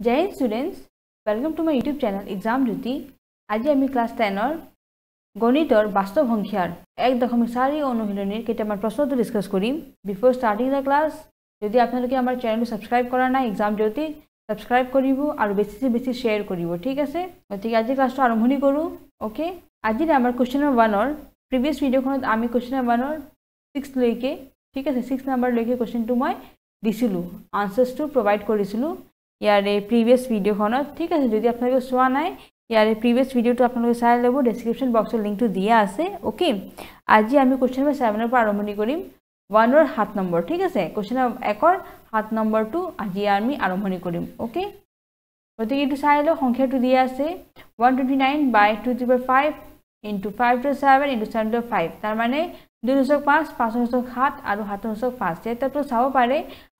Jai Hind students, welcome to my YouTube channel Exam Jyoti. আজি আমি class 10 গণিতৰ বাস্তৱ সংখ্যাৰ 1.4 অনুশীলনীৰ কেইটামান প্ৰশ্নটো ডিসকাস কৰিম। বিফোৰ স্টাৰ্টিং দ্য ক্লাস, যদি আপোনালোকে আমাৰ চেনেলটো সাবস্ক্ৰাইব কৰা নাই এক্সাম জ্যোতি সাবস্ক্ৰাইব কৰিব আৰু বেছি শেয়াৰ কৰিব, ঠিক আছে? গতিকে আজি ক্লাসটো আৰম্ভণি কৰো। ওকে, আজি আমাৰ কোৱেশ্চন নম্বৰ 1 প্ৰিভিয়াস ভিডিওখনত আমি কোৱেশ্চন নম্বৰ 1 6 লৈকে, ঠিক আছে, 6 নম্বৰ লৈকে কোৱেশ্চনটো মই দিছিলো, আনসাৰটো প্ৰভাইড কৰিছিলো ইয়াৰে প্ৰিভিয়াস ভিডিওখনত, ঠিক আছে? যদি আপোনালোকে চোৱা নাই ইয়াৰে প্ৰিভিয়াস ভিডিওটো আপোনালোকে চাই ল'ব, ডেসক্ৰিপচন বক্সৰ লিংকটো দিয়া আছে। ওকে, আজি আমি কোৱেশ্চন নম্বৰ 7 ৰ পৰা আৰম্ভণি কৰিম, 1 ৰ 7 নম্বৰ, ঠিক আছে? কোৱেশ্চন নম্বৰ 1 ৰ 7 নম্বৰটো আজি আমি আৰম্ভণি কৰিম। ওকে, গতিকে এইটো চাই লও, সংখ্যাটো দিয়া আছে 129 by 2 to the power 5 into 5 to the 7 into 7 to the 5, তাৰ মানে 2.5 5.7 আৰু 7.5। যেটাটো চাব পাৰে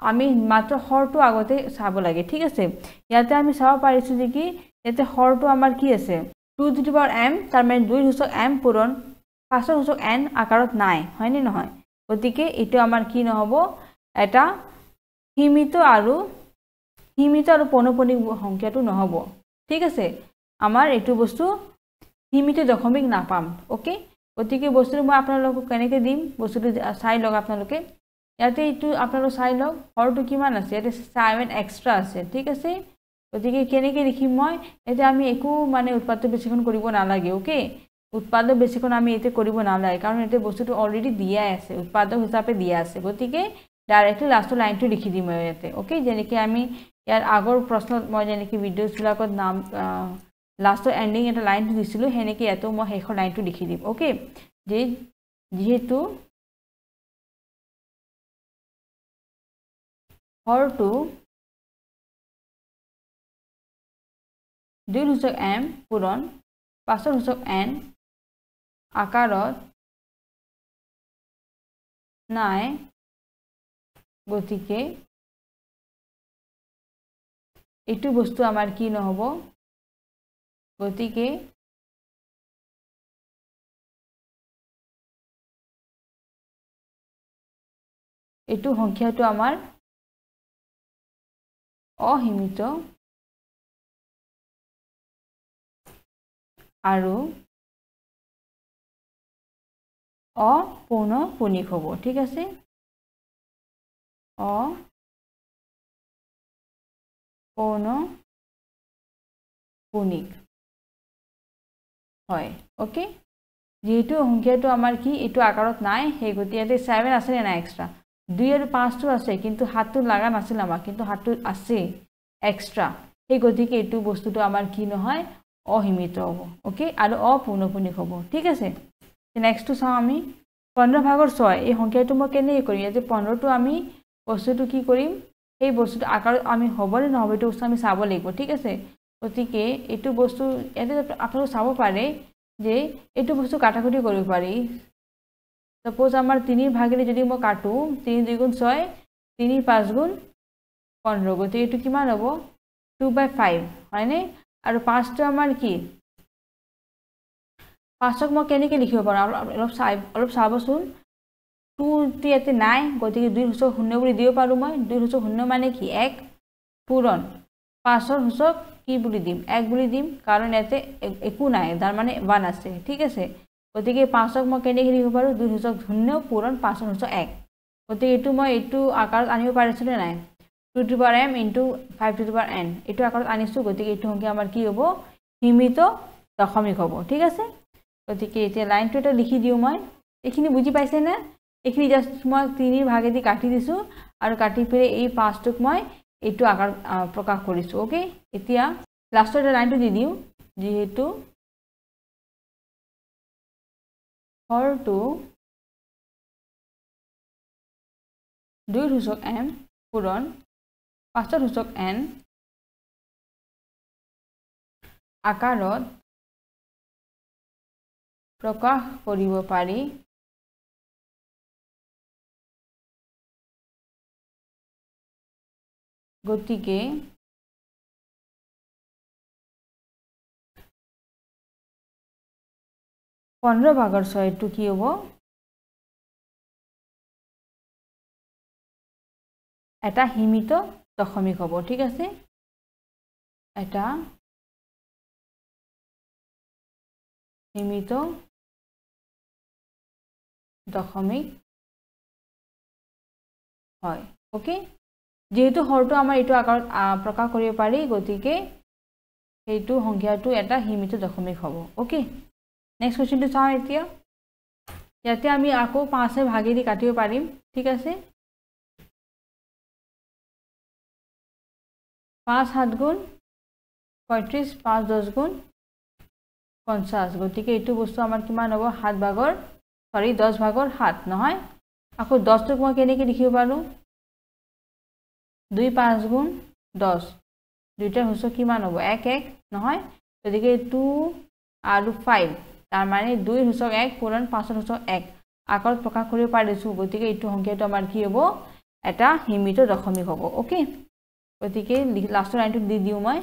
আমি মাত্ৰ হৰটো আগতে চাব লাগে, ঠিক আছে? ইয়াতে আমি চাব পাৰিছো যে কি ইয়াতে হৰটো আমাৰ কি আছে 2 to the power m, তাৰ মানে 2.m পূৰণ 5.n আকাৰত নাই, হয় নে নহয়? গতিকে এটো আমাৰ কি নহব, এটা সীমিত আৰু পৌনঃপুনিক সংখ্যাটো নহব, ঠিক আছে? আমাৰ এটো বস্তু সীমিত দশমিক নাপাম। ওকে, গতিকে বস্তুটো মই আপোনালোকক কেনেকৈ দিম, বস্তুটো চাই লওক আপোনালোকে। ইয়াতে এইটো আপোনালোক চাই লওক হৰটো কিমান আছে, ইয়াতে 7 এক্সট্ৰা আছে, ঠিক আছে? গতিকে কেনেকৈ লিখিম মই, এতিয়া আমি একো মানে উৎপাদক বেছিকৰণ কৰিব নালাগে। ওকে, উৎপাদক বেছিকৰণ আমি এতে কৰিব নালাগে, কাৰণ এতে বস্তুটো অলৰেডি দিয়া আছে, উৎপাদক হিচাপে দিয়া আছে। গতিকে ডাইৰেক্টলি লাষ্টৰ লাইনটো লিখি দিম ইয়াতে। ওকে, যেনেকৈ আমি ইয়াৰ আগৰ প্ৰশ্নত মই যেনেকৈ ভিডিঅ'বিলাকত নাম লাষ্টৰ এণ্ডিং এটা লাইনটো দিছিলোঁ, সেনেকৈ ইয়াতো মই শেষৰ লাইনটো লিখি দিম। ওকে, যিহেতু হৰটো 2.m পূৰণ 5.n আকাৰত নাই, গতিকে এইটো বস্তু আমাৰ কি নহব, গতিকে এইটো সংখ্যাটো আমাৰ অসীমিত আৰু অপৌনঃপুনিক হ'ব, ঠিক আছে? অপৌনঃপুনিক হয়। ওকে, যেহেতু সংখ্যাটো আমাৰ কি এইটো আকাৰত নাই, সেই গতি ইয়াতে 7 আছে নে নাই এক্সট্ৰা, 2 আৰু 5টো আছে, কিন্তু 7টো লাগা নাছিল আমাক, কিন্তু 7টো আছে এক্সট্ৰা, সেই গতিকে এইটো বস্তুটো আমাৰ কি নহয়, অসীমিত হ'ব। ওকে, আৰু অপৌনঃপুনিক হ'ব, ঠিক আছে? নেক্সটটো চাওঁ আমি 15/6। এই সংখ্যাটো মই কেনেকৈ কৰিম, ইয়াতে 15টো আমি বস্তুটো কি কৰিম, সেই বস্তুটো আকাৰত আমি হ'বনে নহ'ব এইটো বস্তু আমি চাব লাগিব, ঠিক আছে? গতিকে এইটো বস্তু ইয়াতে আপোনালোকে চাব পাৰে যে এইটো বস্তু কাটাকুটি কৰিব পাৰি। সাপোজ আমাৰ 3 ভাগেৰে যদি মই কাটো, 3 2 গুণ 6, 3 5 গুণ 15, গতিকে এইটো কিমান হ'ব 2/5, হয়নে? আৰু 5টো আমাৰ কি, 5ক মই কেনেকৈ লিখিব পাৰোঁ অলপ চাবচোন। 2টো ইয়াতে নাই, গতিকে 2 সূচক 0 বুলি দিব পাৰোঁ মই। 2 সূচক 0 মানে কি 1 পূৰণ 5ৰ সূচক কি বুলি দিম, 1 বুলি দিম, কাৰণ ইয়াতে একো নাই, তাৰ মানে 1 আছে, ঠিক আছে? গতিকে 5ক মই কেনেকৈ লিখিব পাৰোঁ, 2 সূচক 0 পূৰণ 5ৰ সূচক 1। গতিকে এইটো মই এইটো আকাৰত আনিব পাৰিছোঁ নে নাই, 2 to the power m into 5 to the power n, এইটো আকাৰত আনিছোঁ। গতিকে এইটো সংখ্যা আমাৰ কি হ'ব, সীমিত দশমিক হ'ব, ঠিক আছে? গতিকে এতিয়া লাইনটো এটা লিখি দিওঁ মই। এইখিনি বুজি পাইছে না? এইখিনি জাষ্ট মই 3 ভাগেদি কাটি দিছোঁ আৰু কাটি পেলাই এই 5টোক মই এইটো আকাৰ প্ৰকাশ কৰিছোঁ। ওকে, এতিয়া লাষ্টৰ এটা লাইনটো দি দিওঁ, যিহেতু হৰটো 2.m পূৰণ 5.n আকাৰত প্ৰকাশ কৰিব পাৰি, গতিকে 15/6 কি হ'ব, এটা সীমিত দশমিক হ'ব, ঠিক আছে? এটা সীমিত দশমিক হয় ওকে যেহেতু হৰটো আমাৰ এইটো আকাৰত প্ৰকাশ কৰিব পাৰি গতিকে এইটো সংখ্যাটো এটা সীমিত দশমিক হ'ব ওকে নেক্সট কোৱেশ্চনটো চাওঁ এতিয়া ইয়াতে আমি আকৌ 5 এ ভাগেদি কাটিব পাৰিম ঠিক আছে 5 7 গুণ 35 5 10 গুণ 50 গতিকে এইটো বস্তু আমাৰ কিমান হ'ব 7 ভাগৰ সৰি 10 ভাগৰ 7 নহয় আকৌ 10 টোক মই কেনেকৈ লিখিব পাৰো 2 5 গুণ 10 দুইটাৰ হৰটো কিমান হ'ব 1 1 নহয় গতিকে 2 আৰু 5 তাৰ মানে 2 হৰটো 1 পূৰণ 5 হৰটো 1 আকাৰত প্ৰকাশ কৰিব পাৰিছো গতিকে এইটো সংখ্যাটো আমাৰ কি হ'ব এটা সীমিত দশমিক হ'ব ওকে গতিকে লাষ্টৰ লাইনটো দি দিও মই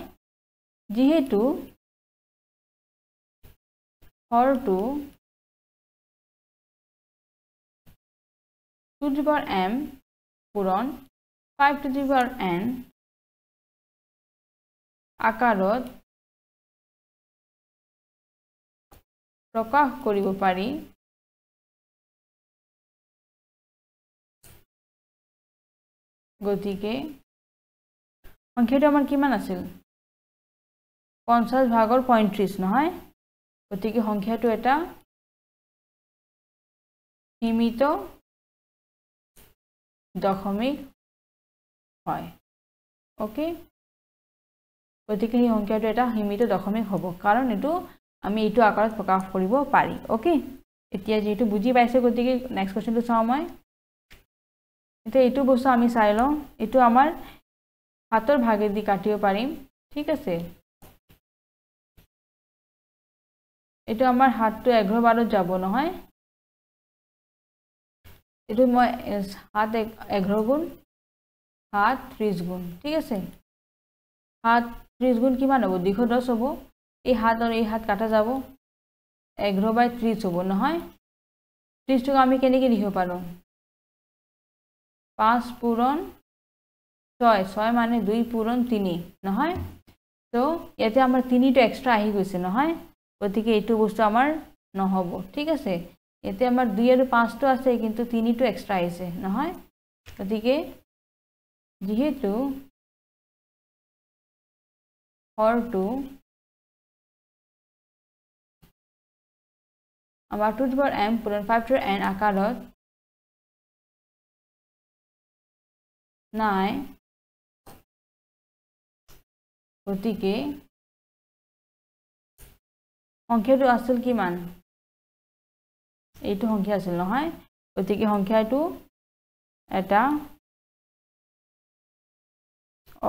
যেহেতু হৰটো 2 to the power m পূৰণ 5 to the power n আকাৰত প্ৰকাশ কৰিব পাৰি গতিকে সংখ্যাটো আমাৰ কিমান আছিল 50 ভাগৰ 35 নহয় গতিকে সংখ্যাটো এটা সীমিত দশমিক হয় ওকে গতিকে এই সংখ্যাটো এটা সীমিত দশমিক হ'ব কাৰণ এটো আমি এইটো আকাৰত প্ৰকাশ কৰিব পাৰি ওকে এতিয়া যেটো বুজি পাইছে গতিকে নেক্সট কোৱেশ্চনটো চাও মই এতিয়া এইটো বস্তু আমি চাই লওঁ এইটো আমাৰ হাতৰ ভাগেদি কাটিব পাৰিম ঠিক আছে এইটো আমাৰ হাতটো 11 বাৰত যাব নহয় এইটো মই 7 11 গুণ 7 30 গুণ ঠিক আছে 7 30 গুণ কিমান হ'ব 210 হ'ব এই হাত আৰু এই হাত কাটা যাব 11/30 হ'ব নহয় 30 টো আমি কেনেকৈ লিখিব পাৰো 5 পূৰণ 6 6 মানে 2 পূৰণ 3 নহয় তো ইয়াতে আমাৰ 3 টো এক্সট্ৰা আহি গৈছে নহয় গতিকে এইটো বস্তু আমাৰ নহব ঠিক আছে ইয়াতে আমাৰ 2 আৰু 5 টো আছে কিন্তু 3 টো এক্সট্ৰা আহিছে নহয় গতিকে যেহেতু হৰটো আমাৰ 2 to the power m পূৰণ 5 to the n আকাৰত নাই গতিকে সংখ্যাটো আছিল কিমান এইটো সংখ্যা আছিল নহয় গতিকে সংখ্যাটো এটা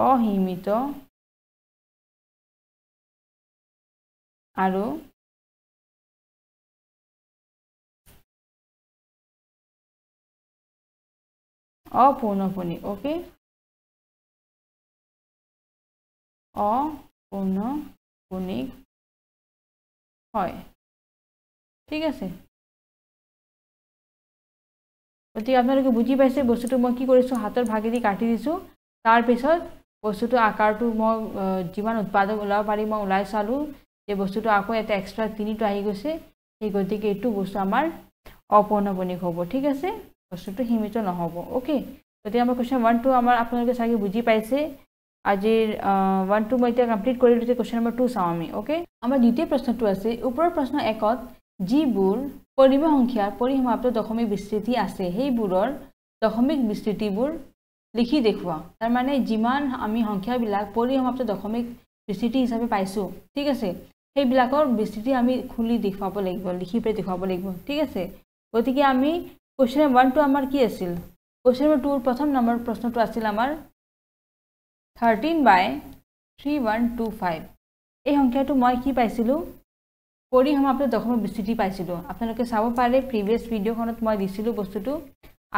অসীমিত আৰু অপূৰ্ণপূৰ্ণিক ওকে অপূৰ্ণপূৰ্ণিক হয় ঠিক আছে গতিকে আপোনালোকে বুজি পাইছে বস্তুটো মই কি কৰিছো হাতৰ ভাগেদি কাটি দিছো তাৰ পিছত বস্তুটো আকাৰটো মই যিমান উৎপাদক ওলাব পাৰি মই ওলাই চালো যে বস্তুটো আকৌ এটা এক্সট্ৰা 3 টো আহি গৈছে এই গতিকে এইটো বস্তু আমাৰ অপূৰ্ণপূৰ্ণিক হ'ব ঠিক আছে বস্তুটো সীমিত নহব ওকে গতিকে আমাৰ কোৱেশ্চন 1 2 আমাৰ আপোনালোকে চাগে বুজি পাইছে আজিৰ 1 2 মই এতিয়া কমপ্লিট কৰিলো যে কোৱেশ্চন নম্বৰ 2 চাও আমি ওকে আমাৰ দ্বিতীয় প্ৰশ্নটো আছে ওপৰৰ প্ৰশ্ন 1ত যিবোৰ পৰিমেয় সংখ্যাৰ পৰিসমাপ্ত দশমিক বিস্তৃতি আছে সেইবোৰৰ দশমিক বিস্তৃতিবোৰ লিখি দেখুৱা তাৰ মানে যিমান আমি সংখ্যাবিলাক পৰিসমাপ্ত দশমিক বিস্তৃতি হিচাপে পাইছো ঠিক আছে সেইবিলাকৰ বিস্তৃতি আমি খুলি দেখুৱাব লাগিব লিখি পে দেখুৱাব লাগিব ঠিক আছে গতিকে আমি কোৱেশ্চন 1 টো আমাৰ কি আছিল কোৱেশ্চন নম্বৰ 2 প্ৰথম নম্বৰ প্ৰশ্নটো আছিল আমাৰ 13/3125 এই সংখ্যাটো মই কি পাইছিলো পৰিসমাপ্ত দশমিক বিস্তৃতি পাইছিলো আপোনালোকে চাব পাৰে প্ৰিভিয়াস ভিডিওখনত মই দিছিলো বস্তুটো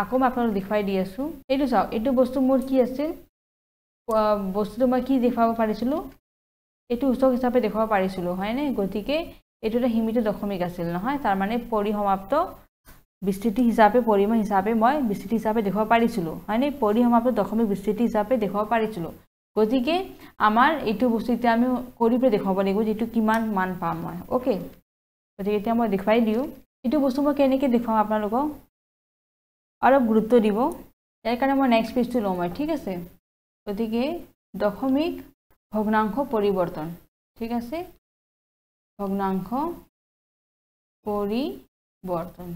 আকৌ মই আপোনালোকক দেখুৱাই দি আছো এইটো চাও এইটো বস্তু মোৰ কি আছিল বস্তুটো মই কি দেখাব পাৰিছিলো এইটো উচ্চক হিচাপে দেখাব পাৰিছিলো হয়নে গতিকে এইটো এটা সীমিত দশমিক আছিল নহয় তাৰ মানে পৰিসমাপ্ত বিস্তৃতি হিচাপে পৰিমেয় হিচাপে মই বিস্তৃতি হিচাপে দেখাব পাৰিছিলো হয়নে পৰিসমাপ্ত দশমিক বিস্তৃতি হিচাপে দেখাব পাৰিছিলো গতিকে আমাৰ এইটো বস্তু এতিয়া আমি কৰি পেলাই দেখাব লাগিব যেটো কিমান মান পাম মই ওকে গতিকে এতিয়া মই দেখাই দিও এইটো বস্তু মই কেনেকৈ দেখাম আপোনালোকক অলপ গুৰুত্ব দিব ইয়াৰ কাৰণে মই নেক্সট পেজটো লম মই ঠিক আছে গতিকে দশমিক ভগ্নাংশ পৰিৱৰ্তন ঠিক আছে ভগ্নাংশ পৰিৱৰ্তন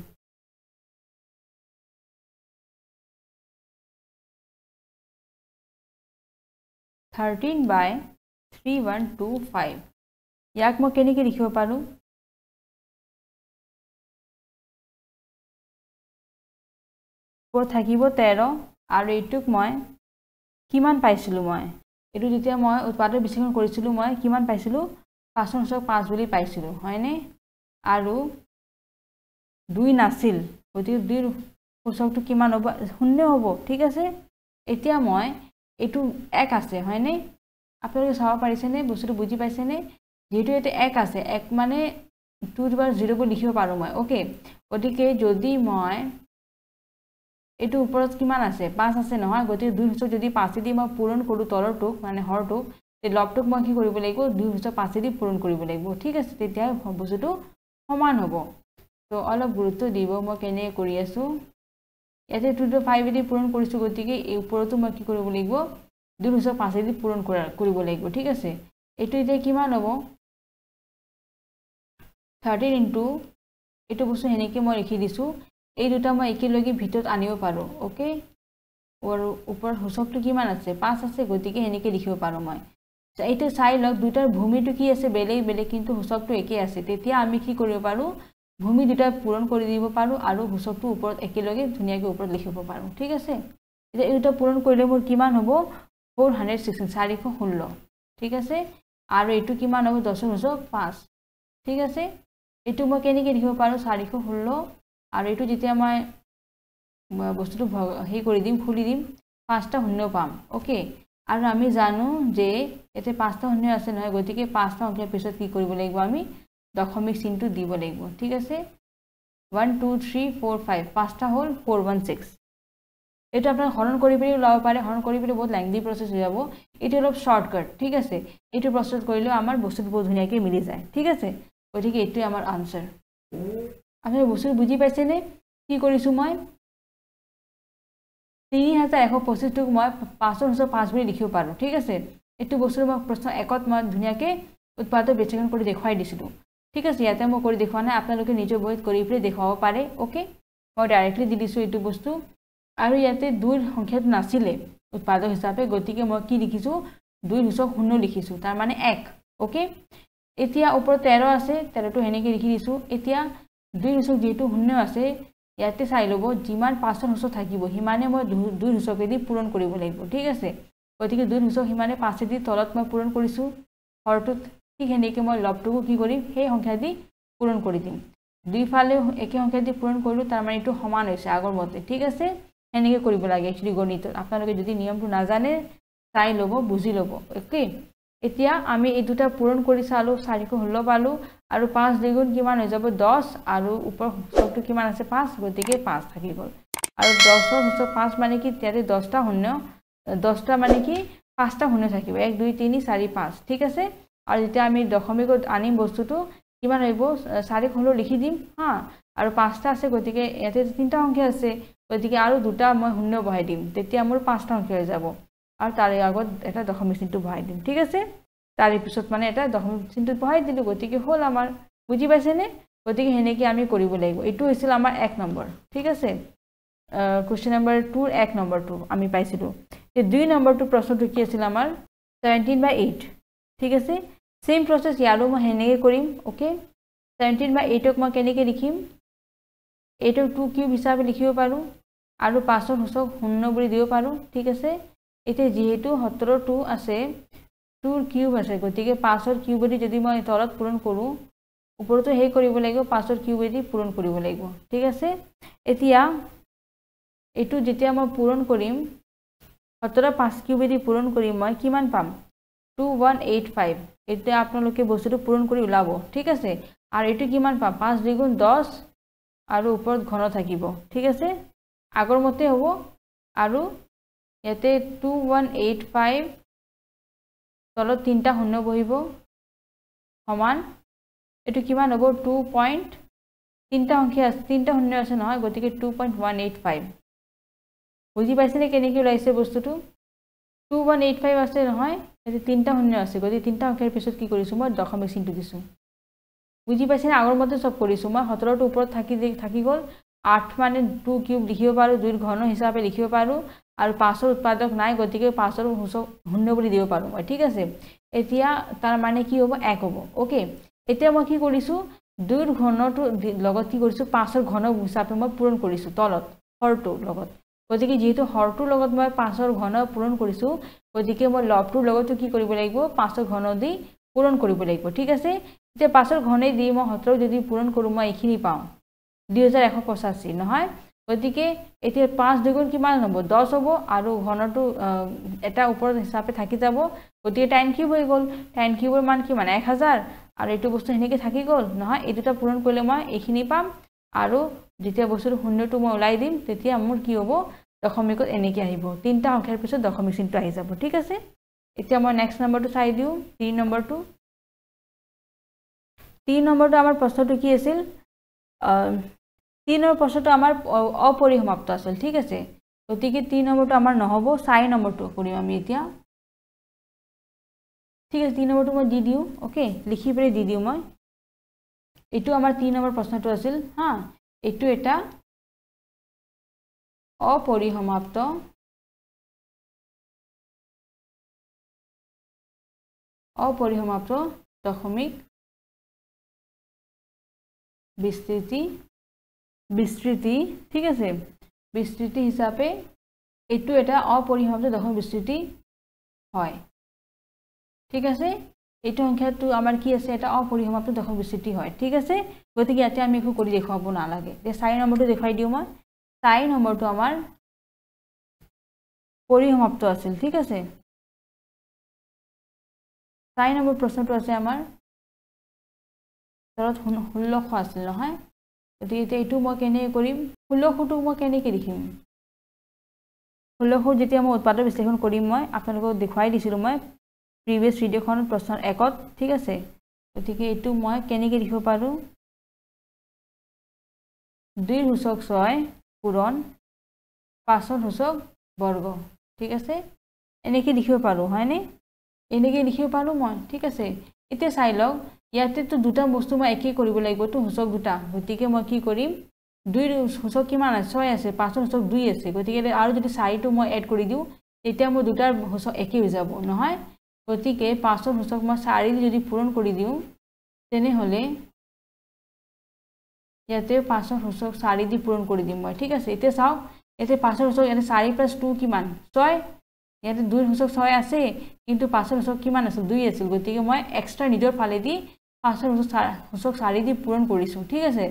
(13/3125) ইয়াক মই কেনেকৈ লিখিব পাৰো পৰ থাকিব 13 আৰু এইটুক মই কিমান পাইছিলো মই এটো যেতিয়া মই উৎপাদক বিশ্লেষণ কৰিছিলো মই কিমান পাইছিলো 5.5 বুলি পাইছিলো হয়নে আৰু 2 নাছিল গতিকে 2 সূচকটো কিমান হ'ব 0 হ'ব ঠিক আছে এতিয়া মই এটো 1 আছে হয়নে আপোনালোকে চাব পাৰিছে নে বস্তুটো বুজি পাইছে নে যেহেতু এটা 1 আছে 1 মানে 2/0 বুলি লিখিব পাৰো মই ওকে গতিকে যদি মই এটো ওপৰত কিমান আছে 5 আছে নহয় গতিকে 2 সূচক যদি 5 দি মই পূৰণ কৰো তলৰটো মানে হৰটো তে লবটোক মই কি কৰিব লাগিব 2 সূচক 5 দি পূৰণ কৰিব লাগিব ঠিক আছে তেতিয়া বস্তুটো সমান হ'ব তো অলপ গুৰুত্ব দিব মই কেনে কৰি আছো ইয়াতে 2/5 দি পূৰণ কৰিছো গতিকে এই ওপৰটো মই কি কৰিব লাগিব 2 সূচক 5 দি পূৰণ কৰিব লাগিব ঠিক আছে এটো এতিয়া কিমান হ'ব 13 ইনটু এটো বস্তু হেনেকে মই লিখি দিছো এই দুটা মই একেলগে ভিতৰত আনিব পাৰো ওকে আৰু ওপৰ সূচকটো কিমান আছে 5 আছে গতিকে হেনেকে লিখিব পাৰো মই এইটো চাই লওক দুটাৰ ভূমিটো কি আছে বেলেগ বেলেগ কিন্তু সূচকটো একে আছে তেতিয়া আমি কি কৰিব পাৰো ভূমি দুটা পূৰণ কৰি দিব পাৰো আৰু সূচকটো ওপৰত একেলগে ধুনিয়াকৈ ওপৰত লিখিব পাৰো ঠিক আছে এতিয়া এই দুটা পূৰণ কৰিলে মোৰ কিমান হ'ব 416 ঠিক আছে আৰু এটো কিমান হ'ব 10.5 ঠিক আছে এটো মই কেনেকৈ লিখিব পাৰো 416 আৰু এটো যেতিয়া মই বস্তুটো হে কৰি দিম খুলি দিম 5টা শূন্য পাম ওকে আৰু আমি জানো যে এতে 5টা শূন্য আছে নহয় গতিকে 5টা অংকৰ পিছত কি কৰিব লাগিব আমি দশমিক চিহ্নটো দিব লাগিব ঠিক আছে 1 2 3 4 5 5টা হল 416 এটা আপোনাৰ হৰণ কৰি পেলাই লাভ পাৰে হৰণ কৰি পেলাই বহুত লেংদি প্ৰসেস হৈ যাব এটো অলপ শৰ্টকাট ঠিক আছে এটো প্ৰসেস কৰিলে আমাৰ বস্তুটো বহুত ধুনিয়াকৈ মিলি যায় ঠিক আছে গতিকে এটো আমাৰ আনসাৰ আপুনি বস্তু বুজি পাইছে নে কি কৰিছো মই 3125 টুক মই 5.5 বুলি লিখিব পাৰো ঠিক আছে এটো বস্তু মই প্ৰশ্ন একত মই ধুনিয়াকৈ উৎপাদক বিশ্লেষণ কৰি দেখাই দিছিলো ঠিক আছে ইয়াতে মই কৰি দেখুৱা নাই আপোনালোকে নিজৰ বহিত কৰি পেলাই দেখাব পাৰে ওকে মই ডাইৰেক্টলি দি দিছো এটো বস্তু আৰু ইয়াতে 2 সংখ্যাটো নাছিলে উৎপাদক হিচাপে গতিকে মই কি লিখিছো 2 সূচক 0 লিখিছো তাৰ মানে 1 ওকে এতিয়া ওপৰত 13 আছে 13 টো হেনেকে লিখি দিছো এতিয়া 2 সূচক যেটো 0 আছে ইয়াতে চাই লব যিমান 5 সূচক থাকিব হিমানে মই 2 সূচকেদি পূৰণ কৰিব লাগিব ঠিক আছে গতিকে 2 সূচক হিমানে 5 দি তলত মই পূৰণ কৰিছো হৰটোত ঠিক হেনেকে মই লবটোকো কি কৰিম সেই সংখ্যা দি পূৰণ কৰি দিম দুই ফালে একে সংখ্যা দি পূৰণ কৰিলো তাৰ মানে এটো সমান হৈছে আগৰ মতে ঠিক আছে হেনেকে কৰিব লাগে একচুয়ালি গণিতত আপোনালোকে যদি নিয়মটো নাজানে চাই লব বুজি লব ওকে এতিয়া আমি এই দুটা পূৰণ কৰি চালো 416 পালো আৰু 5 দ্বিগুণ কিমান হৈ যাব 10 আৰু ওপৰ সূচকটো কিমান আছে 5 গতিকে 5 থাকি গল আৰু 10ৰ সূচক 5 মানে কি ইয়াতে 10টা শূন্য 10টা মানে কি 5টা শূন্য থাকিব 1 2 3 4 5 ঠিক আছে আৰু যেতিয়া আমি দশমিকত আনিম বস্তুটো কিমান হইব 416 লিখি দিম হা আৰু 5টা আছে গতিকে ইয়াতে 3টা সংখ্যা আছে গতিকে আৰু দুটা মই শূন্য বহাই দিম তেতিয়া মোৰ 5টা সংখ্যা হৈ যাব আৰু তাৰে আগত এটা দশমিক চিহ্নটো বহাই দিম ঠিক আছে তাৰে পিছত মানে এটা দশমিক চিহ্নটো বহাই দিলো গতিকে হল আমাৰ বুজি পাইছে নে গতিকে হেনেকে আমি কৰিব লাগিব এটো হৈছিল আমাৰ 1 নম্বৰ ঠিক আছে কোৱেশ্চন নম্বৰ 2 1 নম্বৰটো আমি পাইছিলো এই 2 নম্বৰটো প্ৰশ্নটো কি আছিল আমাৰ 17/8 ঠিক আছে সেম প্ৰসেস ইয়াৰো মই হেনেকে কৰিম ওকে 17/8 ক মই কেনেকে লিখিম 8 ক 2 কিউব হিচাপে লিখিব পাৰো আৰু 5ৰ সূচক 0 বুলি দিব পাৰো ঠিক আছে এতে যেহেতু 17 2 আছে 2ৰ কিউব আছে গতিকে 5ৰ কিউব যদি মই তলত পূৰণ কৰো ওপৰতো হেই কৰিব লাগিব 5ৰ কিউব দি পূৰণ কৰিব লাগিব ঠিক আছে এতিয়া এটো যেতিয়া মই পূৰণ কৰিম 17 5 কিউব দি পূৰণ কৰিম মই কিমান পাম 2185 এতিয়া আপোনালোকে বস্তুটো পূৰণ কৰি উলাব ঠিক আছে আৰু এটো কিমান পাম 5 দ্বিগুণ 10 আৰু ওপৰত ঘন থাকিব ঠিক আছে আগৰ মতে হ'ব আৰু ইয়াতে 2185 তলত তিনিটা শূন্য বহিব সমান এটো কিমান হ'ব 2. তিনিটা সংখ্যা আছে তিনিটা শূন্য আছে নহয় গতিকে 2.185 বুজি পাইছেনে কেনেকৈ ওলাইছে বস্তুটো 2185 আছে নহয় এটো তিনিটা শূন্য আছে গতিকে তিনিটা সংখ্যাৰ পিছত কি কৰিছো মই দশমিক চিহ্নটো দিছো বুজি পাইছেনে আগৰ মতে সব কৰিছো মই 17 টো ওপৰত থাকি গল 8 মানে 2 কিউব লিখিব পাৰো 2 ৰ ঘন হিচাপে লিখিব পাৰো আৰু 5 ৰ উৎপাদক নাই গতিকে 5 ৰ শূন্য বুলি দিব পাৰো মই ঠিক আছে এতিয়া তাৰ মানে কি হ'ব 1 হ'ব ওকে এতিয়া মই কি কৰিছো 2 ৰ ঘনটো লগত কি কৰিছো 5 ৰ ঘন হিচাপে মই পূৰণ কৰিছো তলত হৰটো লগত গতিকে যেহেতু হৰটোৰ লগত মই 5 ৰ ঘন পূৰণ কৰিছো গতিকে মই লবটোৰ লগতো কি কৰিব লাগিব 5 ৰ ঘন দি পূৰণ কৰিব লাগিব ঠিক আছে এতিয়া 5 ৰ ঘনে দি মই 17 যদি পূৰণ কৰো মই এইখিনি পাওঁ 2185 নহয় গতিকে এতিয়া 5 দ্বিগুণ কিমান হ'ব 10 হ'ব আৰু ঘনটো এটা ওপৰত হিচাপে থাকি যাব গতিকে tan কিউব হৈ গল tan কিউবৰ মান কিমান 1000 আৰু এটো বস্তু হেনেকে থাকি গল নহয় এই দুটা পূৰণ কৰিলে মই এইখিনি পাম আৰু যেতিয়া বস্তুৰ শূন্যটো মই ওলাই দিম তেতিয়া মোৰ কি হ'ব দশমিকত এনেকে আহিব তিনটা সংখ্যাৰ পিছত দশমিক চিহ্নটো আহি যাব ঠিক আছে এতিয়া মই নেক্সট নম্বৰটো চাই দিও 3 নম্বৰটো 3 নম্বৰটো আমাৰ প্ৰশ্নটো কি আছিল 3 নম্বৰ প্ৰশ্নটো আমাৰ অপৰিসমাপ্ত আছিল ঠিক আছে গতিকে 3 নম্বৰটো আমাৰ নহব 4 নম্বৰটো কৰিম আমি এতিয়া ঠিক আছে 3 নম্বৰটো মই দি দিও ওকে লিখি পৰে দি দিও মই এটো আমাৰ 3 নম্বৰ প্ৰশ্নটো আছিল হা এটো এটা অপৰিসমাপ্ত দশমিক বিস্তৃতি ঠিক আছে বিস্তৃতি হিচাপে এটো এটা অপৰিসমাপ্ত দশমিক বিস্তৃতি হয় ঠিক আছে এটো সংখ্যাটো আমাৰ কি আছে এটা অপৰিসমাপ্ত দশমিক বিস্তৃতি হয় ঠিক আছে গতিকে ইয়াতে আমি একো কৰি দেখাব নালাগে তে 4 নম্বৰটো দেখাই দিও মই 4 নম্বৰটো আমাৰ পৰিসমাপ্ত আছিল ঠিক আছে 4 নম্বৰ প্ৰশ্নটো আছে আমাৰ তলত 1600 আছিল নহয় গতিকে এইটো মই কেনে কৰিম 1600 টো মই কেনেকৈ লিখিম 1600 যেতিয়া মই উৎপাদক বিশ্লেষণ কৰিম মই আপোনালোকক দেখাই দিছিলো মই প্ৰিভিয়াস ভিডিওখন প্ৰশ্ন 1ত ঠিক আছে গতিকে এইটো মই কেনেকৈ লিখিব পাৰো 2 সূচক 6 পূৰণ 5 সূচক বৰ্গ ঠিক আছে এনেকৈ লিখিব পাৰো হয়নে এনেকৈ লিখিব পাৰো মই ঠিক আছে এতিয়া চাই লওক ইয়াতে তো দুটা বস্তু মই একেই কৰিব লাগিব তো সূচক দুটা গতিকে মই কি কৰিম 2 সূচক কিমান আছে 6 আছে 5 সূচক 2 আছে গতিকে আৰু যদি 4 টো মই এড কৰি দিও তেতিয়া মই দুটাৰ সূচক একেই হৈ যাব নহয় গতিকে 5 সূচক মই 4 যদি পূৰণ কৰি দিও তেনে হলে ইয়াতে 5 সূচক 4 দি পূৰণ কৰি দিম মই ঠিক আছে এতিয়া চাওক এতে 5 সূচক ইয়াতে 4 + 2 কিমান 6 ইয়াতে 2 সূচক 6 আছে কিন্তু 5 সূচক কিমান আছে 2 আছিল গতিকে মই এক্সট্ৰা নিজৰ ফালে দি 5 সূচক 4 দি পূৰণ কৰিছো ঠিক আছে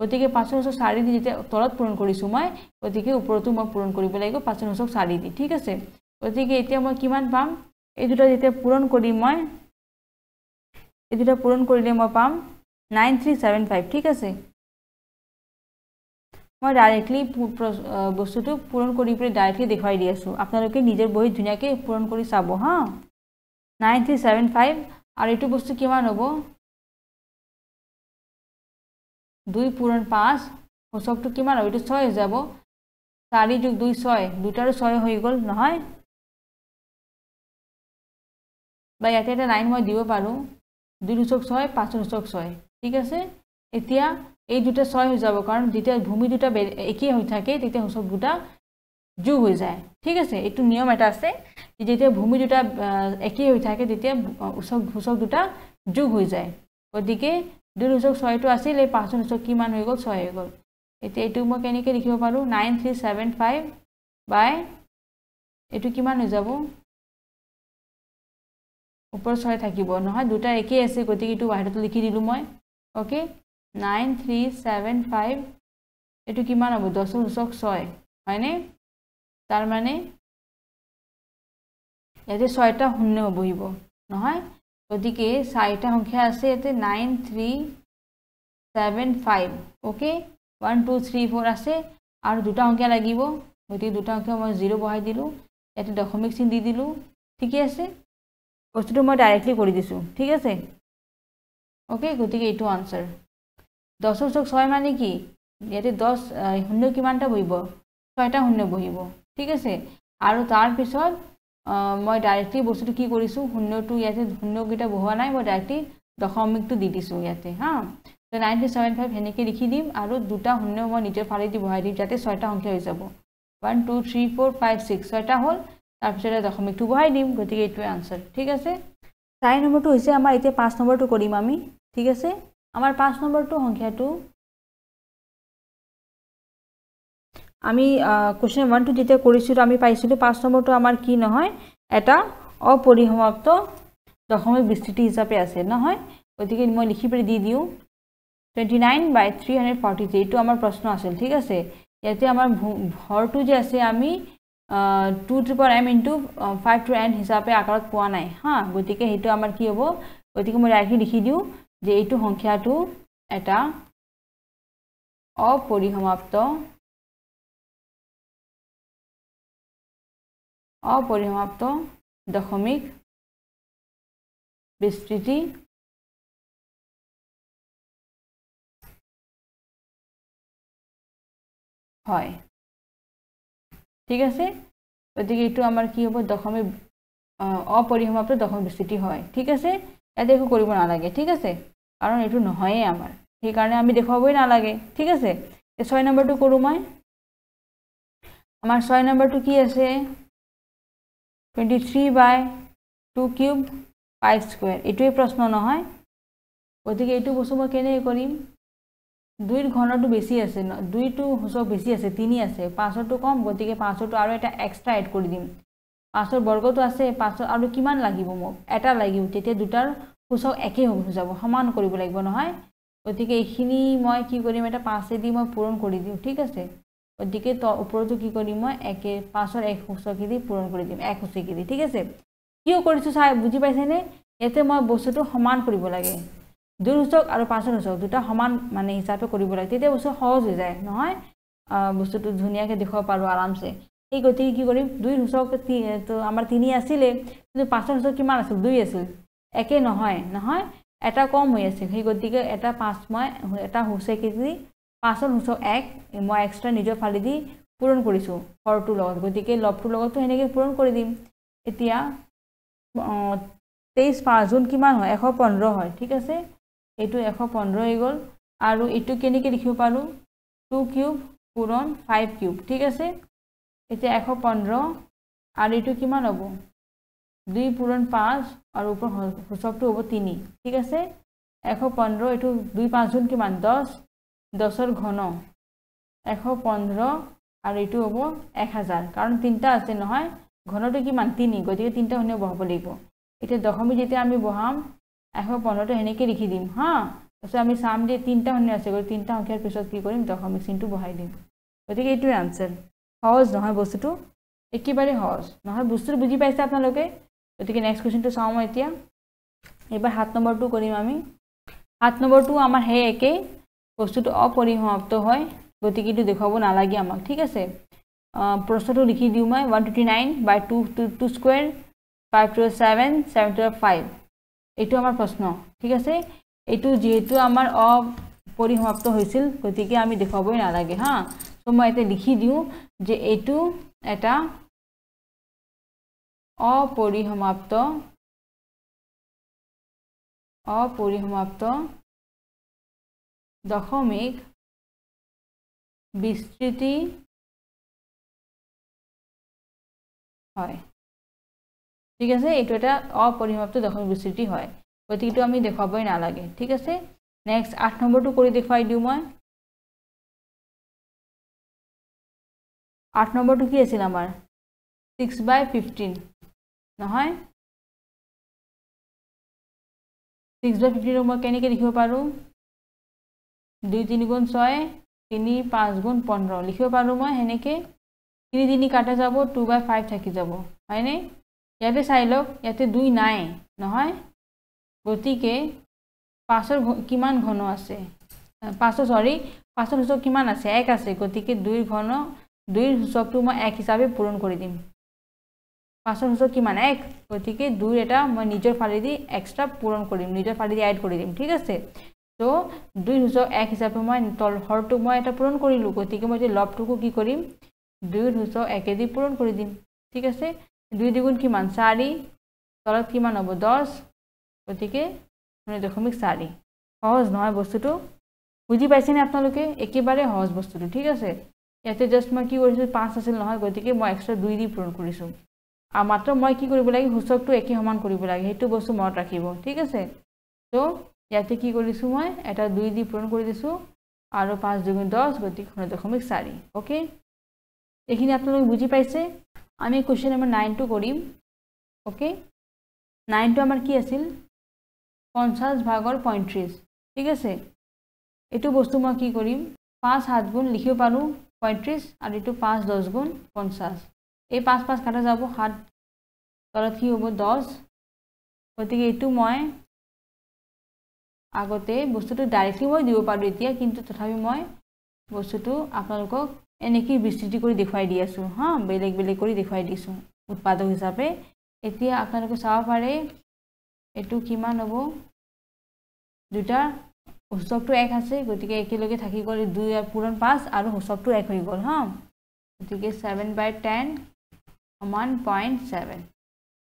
গতিকে 5 সূচক 4 দি যেতিয়া তলত পূৰণ কৰিছো মই গতিকে ওপৰতো মই পূৰণ কৰিব লাগিব 5 সূচক 4 দি ঠিক আছে গতিকে এতিয়া মই কিমান পাম এই দুটা যেতিয়া পূৰণ কৰিম মই এই দুটা পূৰণ কৰিলে মই পাম 9375 ঠিক আছে মই ডাইৰেক্টলি বস্তুটো পূৰণ কৰি পৰে ডাইৰেক্টলি দেখাই দি আছো আপোনালোকে নিজৰ বহি ধুনিয়াকৈ পূৰণ কৰি চাব হা 9375 আৰু এটো বস্তু কিমান হ'ব 2 পূৰণ 5 সূচকটো কিমান হ'ব এটো 6 হৈ যাব 4 + 2 6 দুটাৰো 6 হৈ গল নহয় বা ইয়াতে এটা লাইন মই দিব পাৰো 2 সূচক 6 5 সূচক 6 ঠিক আছে এতিয়া এই দুটা 6 হৈ যাব কাৰণ যেতিয়া ভূমি দুটা একেই হৈ থাকে তেতিয়া সূচক দুটা যোগ হৈ যায় ঠিক আছে এটো নিয়ম এটা আছে যেতিয়া ভূমি দুটা একেই হৈ থাকে তেতিয়া সূচক দুটা যোগ হৈ যায় গতিকে 2 সূচক 6 টো আছিল এই 5 সূচক কিমান হৈ গল 6 হৈ গল এতিয়া এটো মই কেনেকৈ লিখিব পাৰো 9375 বাই এটো কিমান হৈ যাব ওপৰ 6 থাকিব নহয় দুটা একেই আছে গতিকে এটো বাহিৰতে লিখি দিলু মই ওকে 9375 এটো কিমান হ'ব 10 সূচক 6 হয়নে তাৰ মানে ইয়াতে 6টা শূন্য বহিব নহয় গতিকে 4টা সংখ্যা আছে ইয়াতে 9375 ওকে 1 2 3 4 আছে আৰু দুটা সংখ্যা লাগিব গতিকে দুটা সংখ্যা মই 0 বহাই দিলু ইয়াতে দশমিক চিহ্ন দি দিলু ঠিকই আছে বস্তুটো মই ডাইৰেক্টলি কৰি দিছোঁ ঠিক আছে ওকে গতিকে এইটো আনসাৰ 10 ৰ 6 মানে কি ইয়াতে 10 শূন্য কিমানটা বহিব 6টা শূন্য বহিব ঠিক আছে আৰু তাৰ পিছত মই ডাইৰেক্টলি বস্তুটো কি কৰিছোঁ শূন্যটো ইয়াতে শূন্যকেইটা বহোৱা নাই মই ডাইৰেক্টলি দশমিকটো দি দিছোঁ ইয়াতে হা তো 975 হেনেকে লিখি দিম আৰু দুটা শূন্য মই নিজৰ ফালেদি বহাই দিম যাতে 6টা সংখ্যা হৈ যাব 1 2 3 4 5 6 6টা হ'ল তাৰ পিছত দশমিকটো বহাই দিম গতিকে এইটোৱে আনসাৰ ঠিক আছে 4 নম্বৰটো হৈছে আমাৰ এতিয়া 5 নম্বৰটো কৰিম আমি ঠিক আছে আমাৰ 5 নম্বৰটো সংখ্যাটো আমি কোশ্চেন 1 টু যেটা কৰিছিলো আমি পাইছিলো 5 নম্বৰটো আমাৰ কি নহয় এটা অপৰিসমাপ্ত দশমিক বিস্তৃতি হিচাপে আছে নহয় গতিকে মই লিখি পৰি দি দিও 29/343 এটো আমাৰ প্ৰশ্ন আছিল ঠিক আছে ইয়াতে আমাৰ ভৰটো যে আছে আমি 2 to the power m into 5 to n হিচাপে আকাৰত পোৱা নাই হা গতিকে হেতু আমাৰ কি হ'ব গতিকে মই ডাইৰেক্টলি লিখি দিও যে এইটো সংখ্যাটো এটা অপৰিসমাপ্ত দশমিক বিস্তৃতি হয় ঠিক আছে গতিকে এইটো আমাৰ কি হ'ব দশমিক অপৰিসমাপ্ত দশমিক বিস্তৃতি হয় ঠিক আছে এটা একো কৰিব নালাগে ঠিক আছে কাৰণ এইটো নহয়ে আমাৰ সেই কাৰণে আমি দেখাবই নালাগে ঠিক আছে 6 নম্বৰটো কৰো মই আমাৰ 6 নম্বৰটো কি আছে 23/2 কিউব 5 স্কয়াৰ এটোই প্ৰশ্ন নহয় গতিকে এইটো বস্তু মই কেনে কৰিম 2 ৰ ঘনটো বেছি আছে 2 টো হসক বেছি আছে 3 আছে 5 টো কম গতিকে 5 টো আৰু এটা এক্সট্ৰা এড কৰি দিম 5 ৰ বৰ্গটো আছে 5 আৰু কিমান লাগিব মোক এটা লাগিব তেতিয়া দুটাৰ হসক একে হ'ব যাব সমান কৰিব লাগিব নহয় গতিকে এইখিনি মই কি কৰিম এটা 5 দি মই পূৰণ কৰি দিও ঠিক আছে গতিকে তো ওপৰটো কি কৰিম মই একে 5 ৰ এক হসক দি পূৰণ কৰি দিম এক হসক দি ঠিক আছে কিয় কৰিছো চাই বুজি পাইছেনে এতে মই বস্তুটো সমান কৰিব লাগে 2 হসক আৰু 5 হসক দুটা সমান মানে হিচাপে কৰিব লাগে তেতিয়া বস্তু সহজ হৈ যায় নহয় বস্তুটো ধুনিয়াকে দেখাব পাৰো আৰামছে এই গতিকে কি কৰিম 2 হসক তো আমাৰ 3 আছিল কিন্তু 5 হসক কিমান আছিল 2 আছিল একে নহয় নহয় এটা কম হৈ আছে সেই গতিকে এটা 5 মই এটা হসক দি 5 ৰ হসক 1 মই এক্সট্ৰা নিজৰ ফালি দি পূৰণ কৰিছো হৰটো লগত গতিকে লবটো লগতো হেনেকে পূৰণ কৰি দিম এতিয়া 23/5 গুণ কিমান হয় 115 হয় ঠিক আছে এটো 115 হৈ গল আৰু এটো কেনেকে লিখিব পাৰো 2 কিউব পূৰণ 5 কিউব ঠিক আছে এতিয়া 115 আৰু এটো কিমান হ'ব 2 পূৰণ 5 আৰু ওপৰ হসকটো হ'ব 3 ঠিক আছে 115 এটো 2 5 গুণ কিমান 10 10 ৰ ঘন 115 আৰু এটো হ'ব 1000 কাৰণ তিনটা আছে নহয় ঘনটো কিমান 3 গতিকে তিনটা শূন্য বহাব লাগিব এতিয়া দশমিক যেতিয়া আমি বহাম 115 টো হেনেকে লিখি দিম হা তাৰপিছত আমি সাম যে তিনটা শূন্য আছে গতিকে তিনটা সংখ্যাৰ পিছত কি কৰিম দশমিক চিনটো বহাই দিম গতিকে এইটোৱে আনসাৰ সহজ নহয় বস্তুটো একেবাৰে সহজ নহয় বস্তুটো বুজি পাইছে আপোনালোকে গতিকে নেক্সট কোৱেশ্চনটো চাও মই এতিয়া এবাৰ 7 নম্বৰটো কৰিম আমি 7 নম্বৰটো আমাৰ হে একে বস্তুটো অপৰিসমাপ্ত হয় গতিকে এইটো দেখাব নালাগে আমাক ঠিক আছে প্ৰশ্নটো লিখি দিও মই 129/2 স্কয়াৰ 5 to 7 7 to 5 এটো আমাৰ প্ৰশ্ন ঠিক আছে এটো যেহেতু আমাৰ অপৰিসমাপ্ত হৈছিল গতিকে আমি দেখাবই নালাগে হা সো মই এতে লিখি দিও যে এটো এটা অপৰিসমাপ্ত দশমিক বিস্তৃতি হয় ঠিক আছে এটো এটা অপরিসমাপ্ত দশমিক বিস্তৃতি হয় গতিকে আমি দেখাবই নালাগে ঠিক আছে নেক্সট 8 নম্বৰটো কৰি দেখাই দিও মই 8 নম্বৰটো কি আছিল আমাৰ 6/15 নহয় 6/15 মই কেনেকৈ লিখিব পাৰো 2 3 গুণ 6 3 5 গুণ 15 লিখিব পাৰো মই হেনেকে 3 3 কাটা যাব 2/5 থাকি যাব হয়নে ইয়াতে চাই লওক ইয়াতে 2 নাই নহয় গতিকে 5 ৰ কিমান ঘন আছে 5 সৰি 5 ৰ হসক কিমান আছে 1 আছে গতিকে 2 ৰ ঘন 2 ৰ হসকটো মই 1 হিচাপে পূৰণ কৰি দিম 5ৰ সূচক কিমান 1 গতিকে 2 এটা মই নিজৰ ফালেদি এক্সট্ৰা পূৰণ কৰিম নিজৰ ফালেদি এড কৰি দিম ঠিক আছে তো 2 সূচক 1 হিচাপে মই তল হৰটো মই এটা পূৰণ কৰিলো গতিকে মই যে লবটোকো কি কৰিম 2 সূচক 1 দি পূৰণ কৰি দিম ঠিক আছে 2 দ্বিগুণ কিমান 4 তলত কিমান হ'ব 10 গতিকে 0.4 সহজ নহয় বস্তুটো বুজি পাইছেনে আপোনালোকে একেবাৰে সহজ বস্তুটো ঠিক আছে ইয়াতে জাস্ট মই কি কৰিছো 5 আছিল নহয় গতিকে মই এক্সট্ৰা 2 দি পূৰণ কৰিছো আৰু মাত্ৰ মই কি কৰিব লাগে সূচকটো একে সমান কৰিব লাগে হেতু বস্তু মনত ৰাখিব ঠিক আছে তো ইয়াতে কি কৰিছো মই এটা 2 দি পূৰণ কৰি দিছো আৰু 5 দুগুণ 10 গতিকে 0.4 ওকে এইখিনি আপোনালোকে বুজি পাইছে আমি কোৱেশ্চন নম্বৰ 9 টো কৰিম ওকে 9 টো আমাৰ কি আছিল 50 ভাগৰ 35 ঠিক আছে এটো বস্তু মই কি কৰিম 5 7 গুণ লিখিব পাৰো 35 আৰু এটো 5 10 গুণ 50 এই 5 5 কাটা যাব 7 তলত কি হ'ব 10 গতিকে এটো মই আগতে বস্তুটো ডাইৰেক্টলি মই দিব পাৰো এতিয়া কিন্তু তথাপি মই বস্তুটো আপোনালোকক এনেকি বিস্তৃতি কৰি দেখুৱাই দি আছো হা বেলেগ বেলেগ কৰি দেখুৱাই দিছো উৎপাদক হিচাপে এতিয়া আপোনালোকে চাব পাৰে এটো কিমান হ'ব দুটা সূচকটো 1 আছে গতিকে একেলগে থাকি গ'ল 2 আর পূৰণ 5 আৰু সূচকটো 1 হৈ গ'ল হা গতিকে 7/10 সমান 0.7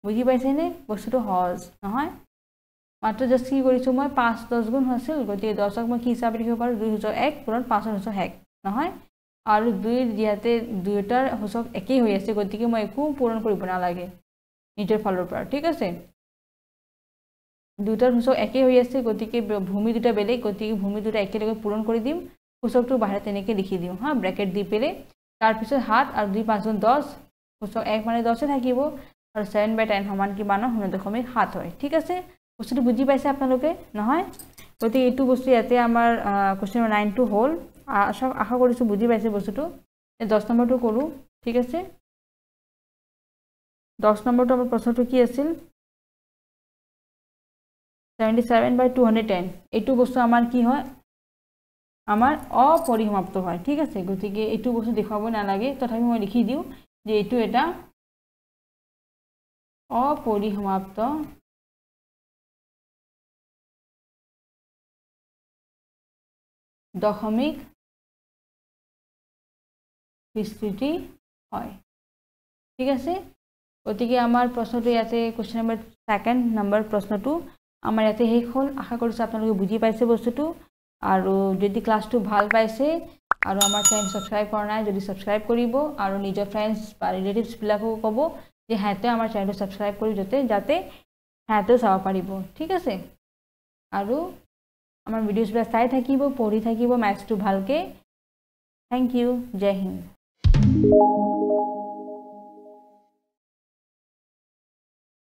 বুজি পাইছেনে বস্তুটো সহজ নহয় মাত্ৰ জাস্ট কি কৰিছো মই 5 10 গুণ আছিল গতিকে 10ক মই কি হিচাপে লিখিব পাৰো 2 সূচক 1 পূৰণ 5 সূচক 1 নহয় আৰু 2 ইয়াতে দুইটাৰ সূচক একেই হৈ আছে গতিকে মই একো পূৰণ কৰিব নালাগে নিজৰ ফালৰ পৰা ঠিক আছে দুটাৰ সূচক একেই হৈ আছে গতিকে ভূমি দুটা বেলেগ গতিকে ভূমি দুটা একেলগে পূৰণ কৰি দিম সূচকটো বাহিৰত তেনেকৈ লিখি দিম হা ব্ৰেকেট দি পেলে তাৰ পিছত 7 আৰু 2 5 গুণ 10 সূচক 1 মানে 10 থাকিব আৰু 7/10 সমান কিমান 0.7 হয় ঠিক আছে বস্তুটো বুজি পাইছে আপোনালোকে নহয় গতিকে এইটো বস্তু ইয়াতে আমাৰ কোৱেশ্চন নম্বৰ 9 টো হ'ল আশা কৰিছো বুজি পাইছে বস্তুটো 10 নম্বৰটো কৰো ঠিক আছে 10 নম্বৰটো আমাৰ প্ৰশ্নটো কি আছিল 77/210 এইটো বস্তু আমাৰ কি হয় আমাৰ অপৰিসমাপ্ত হয় ঠিক আছে গতিকে এইটো বস্তু দেখাব নালাগে তথাপি মই লিখি দিও যে এইটো এটা অপৰিসমাপ্ত দশমিক বিস্তৃতি হয় ঠিক আছে গতিকে আমাৰ প্ৰশ্নটো ইয়াতে কোৱেশ্চন নম্বৰ 2 নম্বৰ প্ৰশ্নটো আমাৰ ইয়াতে শেষ হ'ল আশা কৰিছো আপোনালোকে বুজি পাইছে বস্তুটো আৰু যদি ক্লাসটো ভাল পাইছে আৰু আমাৰ চেনেল সাবস্ক্ৰাইব কৰা নাই যদি সাবস্ক্ৰাইব কৰিব আৰু নিজৰ ফ্ৰেন্ডছ বা ৰিলেটিভছ বিলাকো ক'ব যে হাতে আমাৰ চেনেলটো সাবস্ক্ৰাইব কৰি যাতে হাতে চাব পাৰিব ঠিক আছে আৰু আমাৰ ভিডিওছ বিলাক চাই থাকিব পঢ়ি থাকিব ম্যাথছটো ভালকে থ্যাংক ইউ জয় হিন্দ